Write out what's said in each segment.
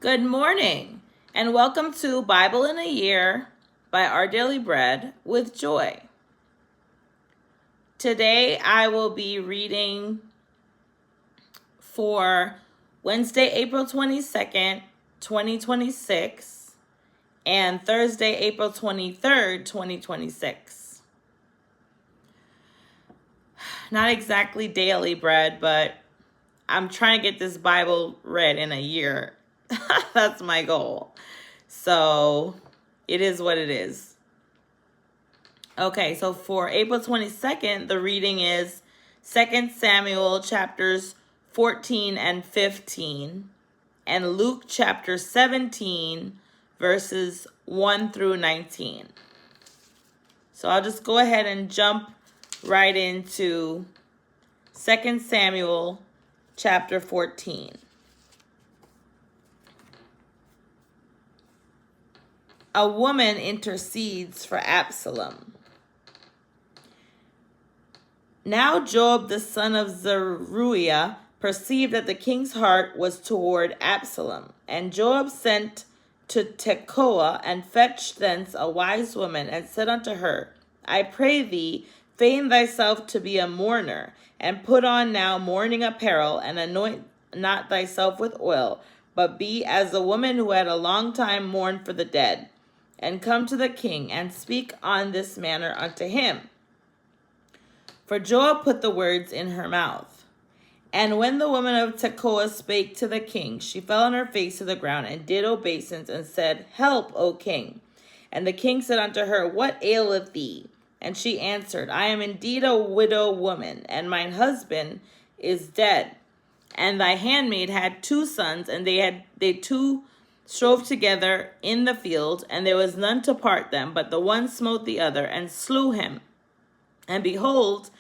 Good morning, and welcome to Bible in a Year by our Daily Bread with Joy. Today I will be reading for Wednesday, April 22nd, 2026, and Thursday, April 23rd, 2026. Not exactly daily bread, but I'm trying to get this Bible read in a year. That's my goal. So it is what it is. Okay, so for April 22nd, the reading is 2 Samuel chapters 14 and 15 and Luke chapter 17 verses 1 through 19. So I'll just go ahead and jump right into 2 Samuel chapter 14. A woman intercedes for Absalom. Now Joab the son of Zeruiah perceived that the king's heart was toward Absalom. And Joab sent to Tekoa and fetched thence a wise woman and said unto her, I pray thee, feign thyself to be a mourner, and put on now mourning apparel, and anoint not thyself with oil, but be as a woman who had a long time mourned for the dead. And come to the king, and speak on this manner unto him. For Joab put the words in her mouth. And when the woman of Tekoa spake to the king, she fell on her face to the ground, and did obeisance, and said, Help, O king. And the king said unto her, What aileth thee? And she answered, I am indeed a widow woman, and mine husband is dead. And thy handmaid had 2 sons, and they two strove together in the field, and there was none to part them, but the one smote the other, and slew him. And behold,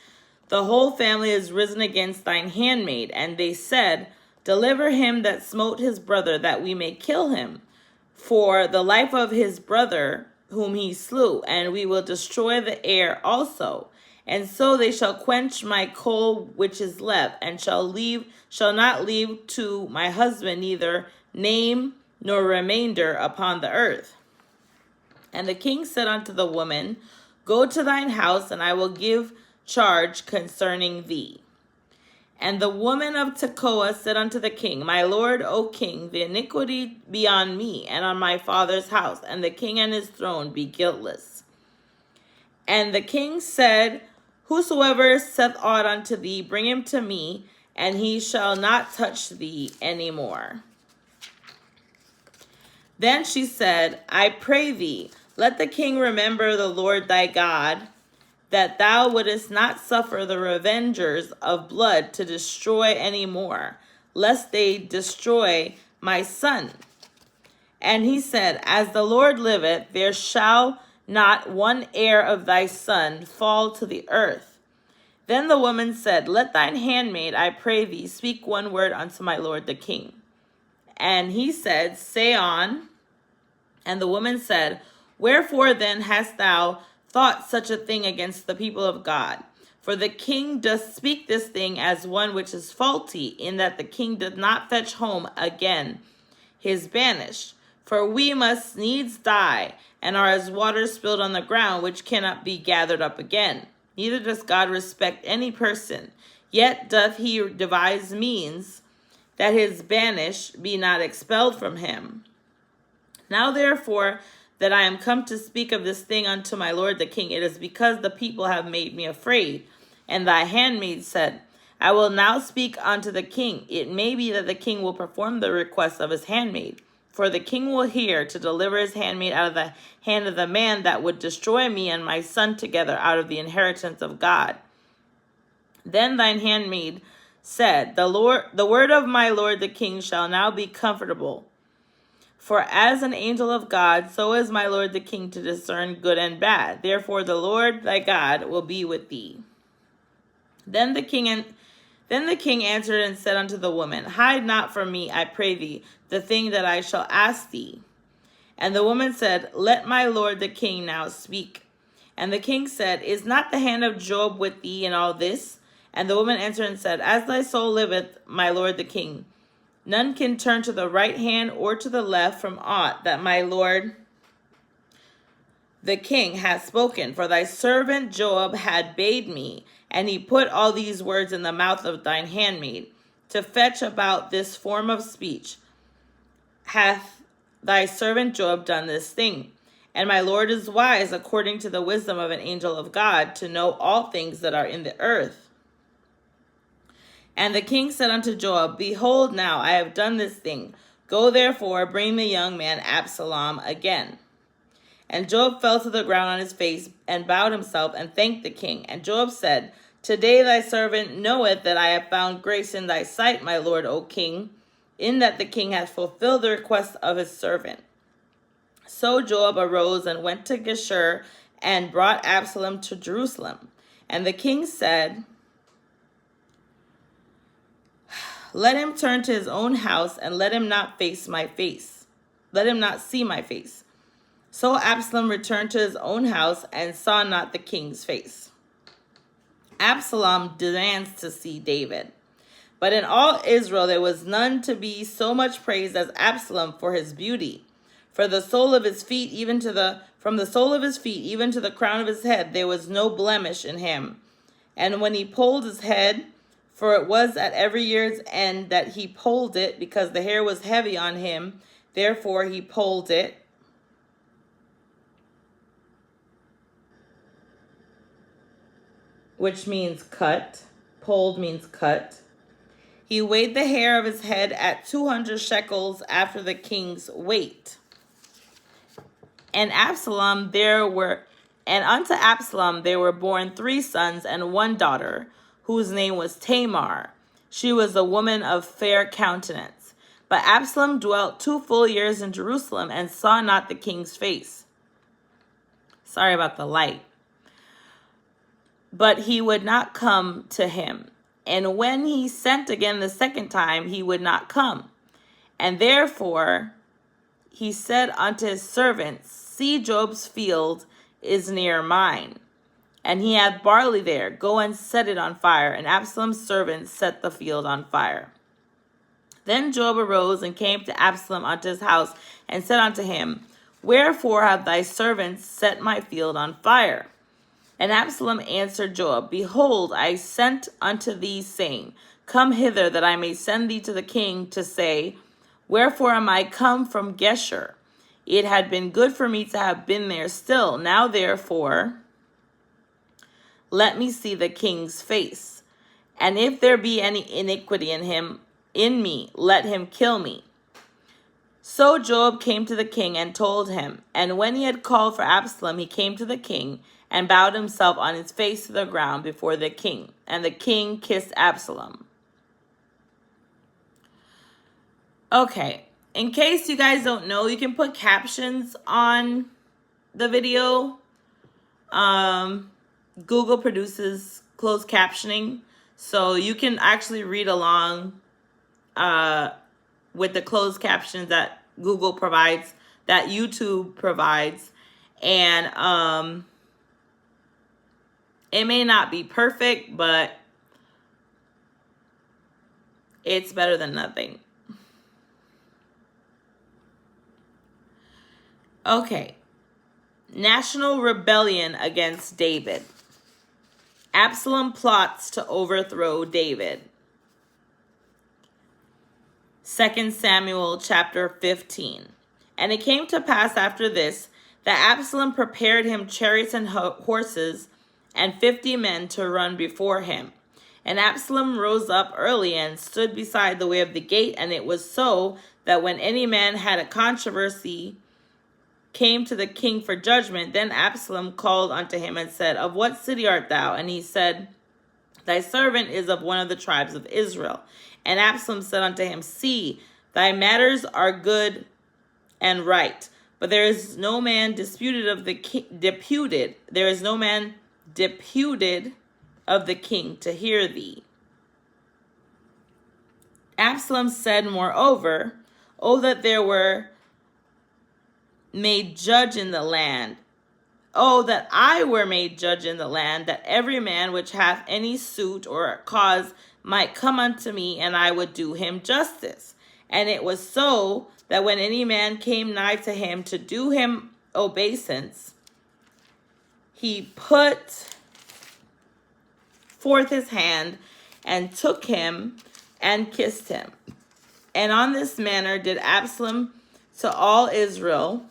the whole family is risen against thine handmaid. And they said, Deliver him that smote his brother, that we may kill him, for the life of his brother whom he slew, and we will destroy the heir also. And so they shall quench my coal which is left, and shall not leave to my husband neither name nor remainder upon the earth. And the king said unto the woman, Go to thine house, and I will give charge concerning thee. And the woman of Tekoa said unto the king, My lord, O king, the iniquity be on me and on my father's house, and the king and his throne be guiltless. And the king said, Whosoever saith aught unto thee, bring him to me, and he shall not touch thee any more. Then she said, I pray thee, let the king remember the Lord thy God, that thou wouldest not suffer the revengers of blood to destroy any more, lest they destroy my son. And he said, As the Lord liveth, there shall not one heir of thy son fall to the earth. Then the woman said, Let thine handmaid, I pray thee, speak one word unto my lord the king. And he said, Say on. And the woman said, Wherefore then hast thou thought such a thing against the people of God? For the king doth speak this thing as one which is faulty, in that the king doth not fetch home again his banished. For we must needs die, and are as water spilled on the ground, which cannot be gathered up again. Neither does God respect any person, yet doth he devise means that his banished be not expelled from him. Now therefore that I am come to speak of this thing unto my lord the king, it is because the people have made me afraid. And thy handmaid said, I will now speak unto the king. It may be that the king will perform the request of his handmaid. For the king will hear to deliver his handmaid out of the hand of the man that would destroy me and my son together out of the inheritance of God. Then thine handmaid said, The word of my lord the king shall now be comfortable. For as an angel of God, so is my lord the king to discern good and bad. Therefore the Lord thy God will be with thee. Then the king answered and said unto the woman, Hide not from me, I pray thee, the thing that I shall ask thee. And the woman said, Let my lord the king now speak. And the king said, Is not the hand of Joab with thee in all this? And the woman answered and said, As thy soul liveth, my lord the king, None can turn to the right hand or to the left from aught that my lord the king hath spoken. For thy servant Joab had bade me, and he put all these words in the mouth of thine handmaid, to fetch about this form of speech. Hath thy servant Joab done this thing? And my Lord is wise, according to the wisdom of an angel of God, to know all things that are in the earth. And the king said unto Joab, Behold, now I have done this thing. Go therefore, bring the young man Absalom again. And Joab fell to the ground on his face, and bowed himself, and thanked the king. And Joab said, Today thy servant knoweth that I have found grace in thy sight, my lord, O king, in that the king hath fulfilled the request of his servant. So Joab arose and went to Geshur, and brought Absalom to Jerusalem. And the king said, Let him turn to his own house, and let him not face my face. Let him not see my face. So Absalom returned to his own house, and saw not the king's face. Absalom danced to see David. But in all Israel there was none to be so much praised as Absalom for his beauty. For the sole of his feet, from the sole of his feet even to the crown of his head, there was no blemish in him. And when he polled his head, for it was at every year's end that he polled it, because the hair was heavy on him, therefore he polled it. Which means cut. Polled means cut. He weighed the hair of his head at 200 shekels after the king's weight. And unto Absalom there were born 3 sons and 1 daughter, whose name was Tamar. She was a woman of fair countenance. But Absalom dwelt 2 full years in Jerusalem, and saw not the king's face. Sorry about the light. But he would not come to him. And when he sent again the second time, he would not come. And therefore he said unto his servants, See, Job's field is near mine, and he hath barley there. Go and set it on fire. And Absalom's servants set the field on fire. Then Joab arose and came to Absalom unto his house, and said unto him, Wherefore have thy servants set my field on fire? And Absalom answered Joab, Behold, I sent unto thee, saying, Come hither, that I may send thee to the king, to say, Wherefore am I come from Geshur? It had been good for me to have been there still. Now therefore, let me see the king's face. And if there be any iniquity in me, let him kill me. So Joab came to the king and told him. And when he had called for Absalom, he came to the king, and bowed himself on his face to the ground before the king. And the king kissed Absalom. Okay, in case you guys don't know, you can put captions on the video. Google produces closed captioning, so you can actually read along with the closed captions that Google provides, that YouTube provides. And it may not be perfect, but it's better than nothing. Okay. National rebellion against David. Absalom plots to overthrow David. 2 Samuel chapter 15. And it came to pass after this, that Absalom prepared him chariots and horses, and 50 men to run before him. And Absalom rose up early and stood beside the way of the gate. And it was so that when any man had a controversy, came to the king for judgment, then Absalom called unto him and said, Of what city art thou? And he said, Thy servant is of one of the tribes of Israel. And Absalom said unto him, See, thy matters are good and right, but there is no man deputed of the king to hear thee. Absalom said, Moreover, O that there were made judge in the land. Oh, that I were made judge in the land, that every man which hath any suit or cause might come unto me, and I would do him justice. And it was so that when any man came nigh to him to do him obeisance, he put forth his hand and took him and kissed him. And on this manner did Absalom to all Israel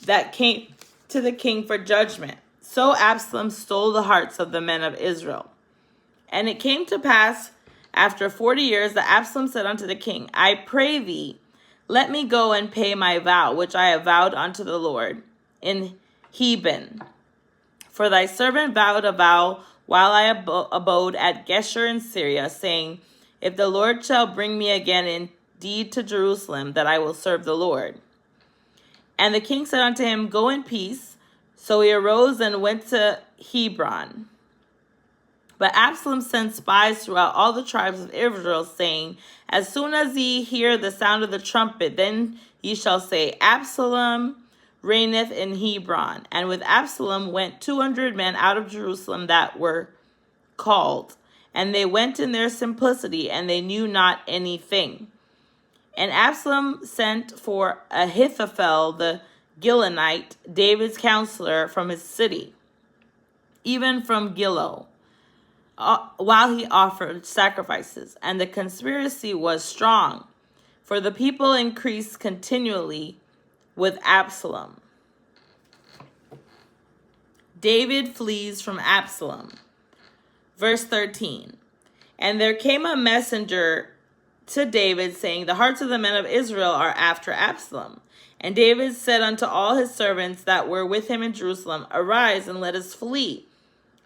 that came to the king for judgment. So Absalom stole the hearts of the men of Israel. And it came to pass after 40 years that Absalom said unto the king, I pray thee, let me go and pay my vow, which I have vowed unto the Lord in Hebron. For thy servant vowed a vow while I abode at Geshur in Syria, saying, if the Lord shall bring me again indeed to Jerusalem, that I will serve the Lord. And the king said unto him, go in peace. So he arose and went to Hebron. But Absalom sent spies throughout all the tribes of Israel, saying, as soon as ye hear the sound of the trumpet, then ye shall say, Absalom reigneth in Hebron. And with Absalom went 200 men out of Jerusalem that were called. And they went in their simplicity, and they knew not anything. And Absalom sent for Ahithophel the Gilonite, David's counselor, from his city, even from Gilo, while he offered sacrifices. And the conspiracy was strong, for the people increased continually with Absalom. David flees from Absalom. Verse 13. And there came a messenger to David, saying, the hearts of the men of Israel are after Absalom. And David said unto all his servants that were with him in Jerusalem, arise and let us flee,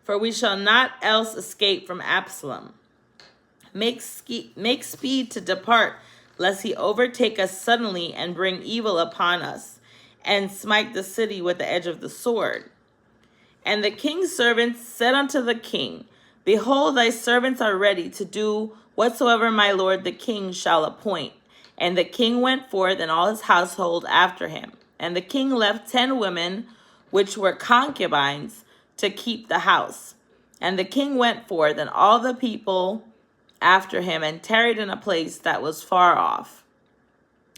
for we shall not else escape from Absalom. Make speed to depart, lest he overtake us suddenly and bring evil upon us, and smite the city with the edge of the sword. And the king's servants said unto the king, behold, thy servants are ready to do whatsoever my lord the king shall appoint. And the king went forth, and all his household after him. And the king left 10 women, which were concubines, to keep the house. And the king went forth, and all the people after him, and tarried in a place that was far off.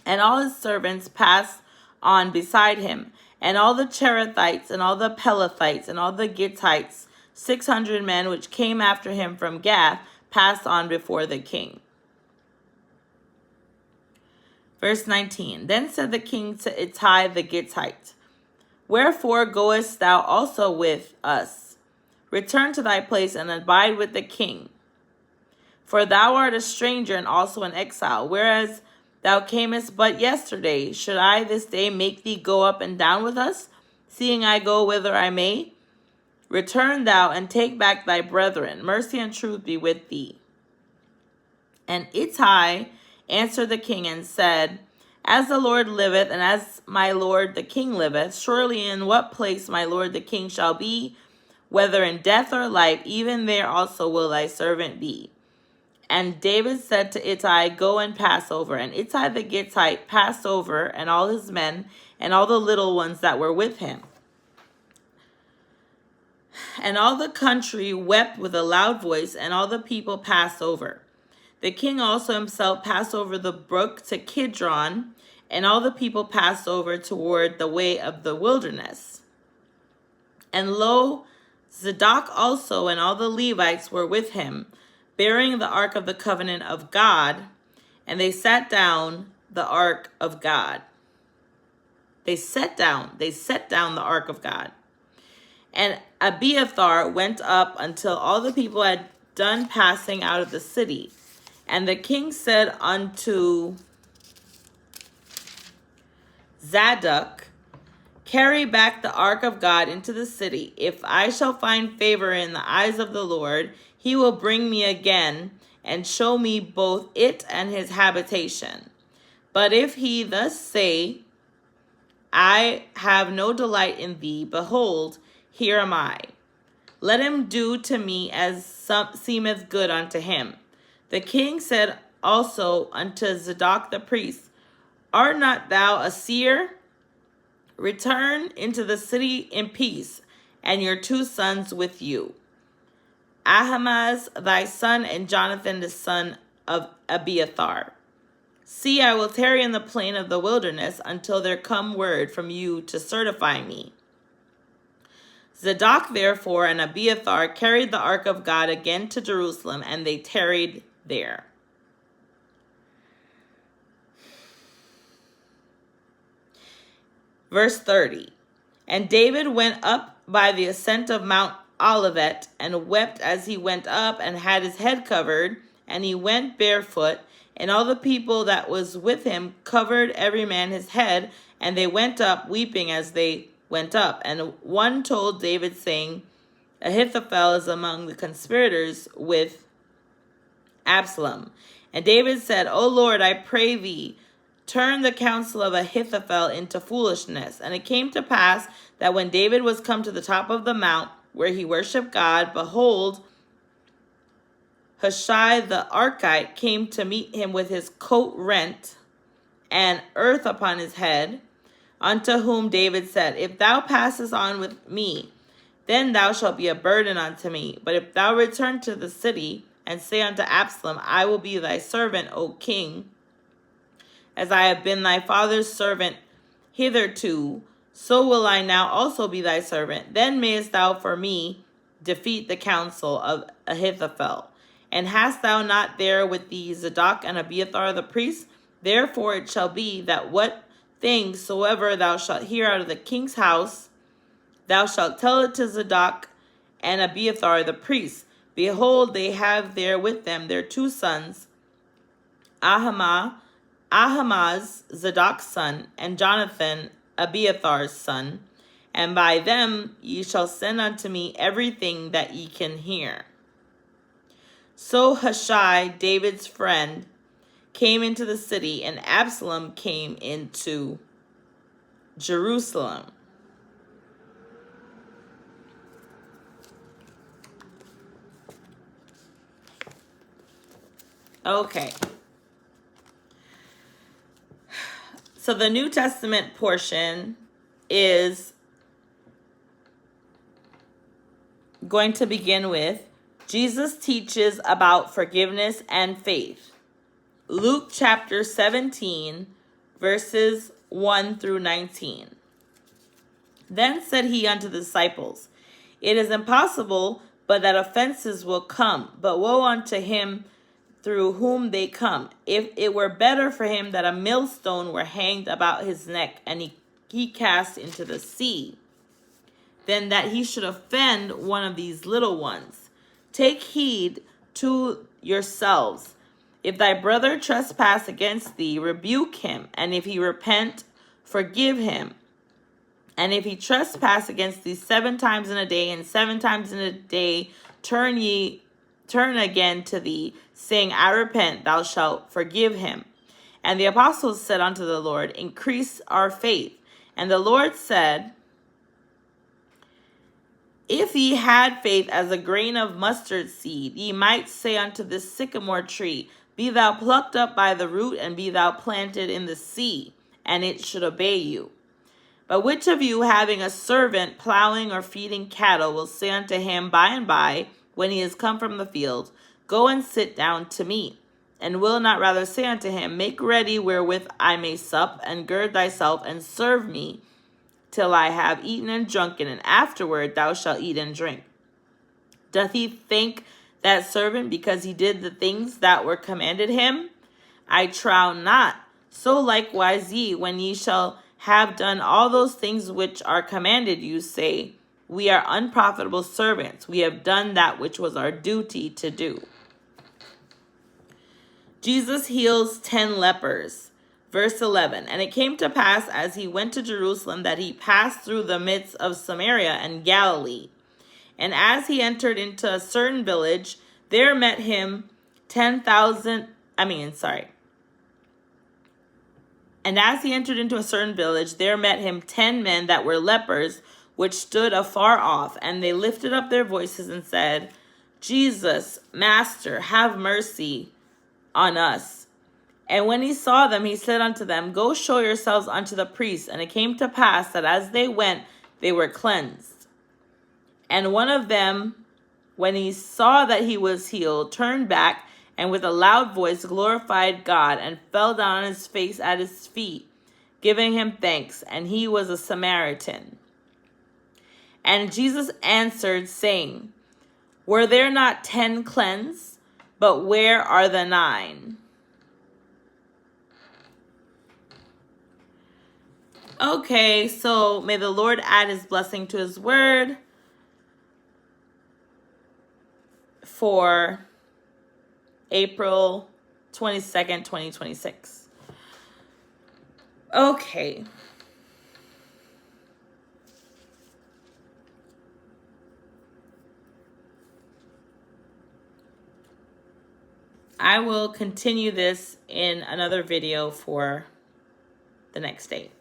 And all his servants passed on beside him, and all the Cherethites, and all the Pelethites, and all the Gittites, 600 men which came after him from Gath, passed on before the king. Verse 19. Then said the king to Ittai the Gittite, wherefore goest thou also with us? Return to thy place and abide with the king. For thou art a stranger and also an exile, whereas thou camest but yesterday. Should I this day make thee go up and down with us, seeing I go whither I may? Return thou and take back thy brethren. Mercy and truth be with thee. And Ittai answered the king and said, as the Lord liveth, and as my lord the king liveth, surely in what place my lord the king shall be, whether in death or life, even there also will thy servant be. And David said to Ittai, go and pass over. And Ittai the Gittite passed over, and all his men, and all the little ones that were with him. And all the country wept with a loud voice, and all the people passed over. The king also himself passed over the brook to Kidron, and all the people passed over toward the way of the wilderness. And lo, Zadok also and all the Levites were with him, bearing the ark of the covenant of God, and they set down the ark of God. They set down the ark of God. And Abiathar went up until all the people had done passing out of the city. And the king said unto Zadok, carry back the ark of God into the city. If I shall find favor in the eyes of the Lord, he will bring me again and show me both it and his habitation. But if he thus say, I have no delight in thee, behold, here am I. Let him do to me as seemeth good unto him. The king said also unto Zadok the priest, art not thou a seer? Return into the city in peace, and your 2 sons with you, Ahimaaz thy son, and Jonathan the son of Abiathar. See, I will tarry in the plain of the wilderness until there come word from you to certify me. Zadok therefore and Abiathar carried the ark of God again to Jerusalem, and they tarried there. Verse 30. And David went up by the ascent of Mount Olivet, and wept as he went up, and had his head covered, and he went barefoot, and all the people that was with him covered every man his head, and they went up weeping as they went up. And one told David, saying, Ahithophel is among the conspirators with Absalom. And David said, O Lord, I pray thee, turn the counsel of Ahithophel into foolishness. And it came to pass that when David was come to the top of the mount where he worshipped God, behold, Hushai the Archite came to meet him with his coat rent and earth upon his head, unto whom David said, If thou passest on with me, then thou shalt be a burden unto me. But if thou return to the city, and say unto Absalom, I will be thy servant, O king, as I have been thy father's servant hitherto, so will I now also be thy servant. Then mayest thou for me defeat the counsel of Ahithophel. And hast thou not there with thee Zadok and Abiathar the priests? Therefore it shall be that what things soever thou shalt hear out of the king's house, thou shalt tell it to Zadok and Abiathar the priests. Behold, they have there with them their two sons, Ahimaaz, Zadok's son, and Jonathan, Abiathar's son. And by them ye shall send unto me everything that ye can hear. So Hushai, David's friend, came into the city, and Absalom came into Jerusalem. Okay. So the New Testament portion is going to begin with Jesus teaches about forgiveness and faith. Luke chapter 17, verses 1 through 19. Then said he unto the disciples, It is impossible but that offenses will come, but woe unto him through whom they come. If it were better for him that a millstone were hanged about his neck, and he cast into the sea, than that he should offend one of these little ones. Take heed to yourselves. If thy brother trespass against thee, rebuke him, and if he repent, forgive him. And if he trespass against thee 7 times in a day, and 7 times in a day turn again to thee, saying, I repent, thou shalt forgive him. And the apostles said unto the Lord, Increase our faith. And the Lord said, If ye had faith as a grain of mustard seed, ye might say unto this sycamore tree, Be thou plucked up by the root, and be thou planted in the sea, and it should obey you. But which of you, having a servant plowing or feeding cattle, will say unto him by and by, when he is come from the field, Go and sit down to meat? And will not rather say unto him, Make ready wherewith I may sup, and gird thyself, and serve me, till I have eaten and drunken, and afterward thou shalt eat and drink? Doth he thank that servant because he did the things that were commanded him? I trow not. So likewise ye, when ye shall have done all those things which are commanded you, say, We are unprofitable servants. We have done that which was our duty to do. Jesus heals 10 lepers. Verse 11, And it came to pass as he went to Jerusalem that he passed through the midst of Samaria and Galilee. And as he entered into a certain village, there met him 10,000, And as he entered into a certain village, there met him 10 men that were lepers, which stood afar off. And they lifted up their voices and said, Jesus, Master, have mercy on us. And when he saw them, he said unto them, Go show yourselves unto the priests. And it came to pass that as they went, they were cleansed. And one of them, when he saw that he was healed, turned back and with a loud voice glorified God, and fell down on his face at his feet, giving him thanks. And he was a Samaritan. And Jesus answered, saying, Were there not 10 cleansed? But where are the 9? Okay, so may the Lord add his blessing to his word for April 22nd, 2026. Okay. I will continue this in another video for the next day.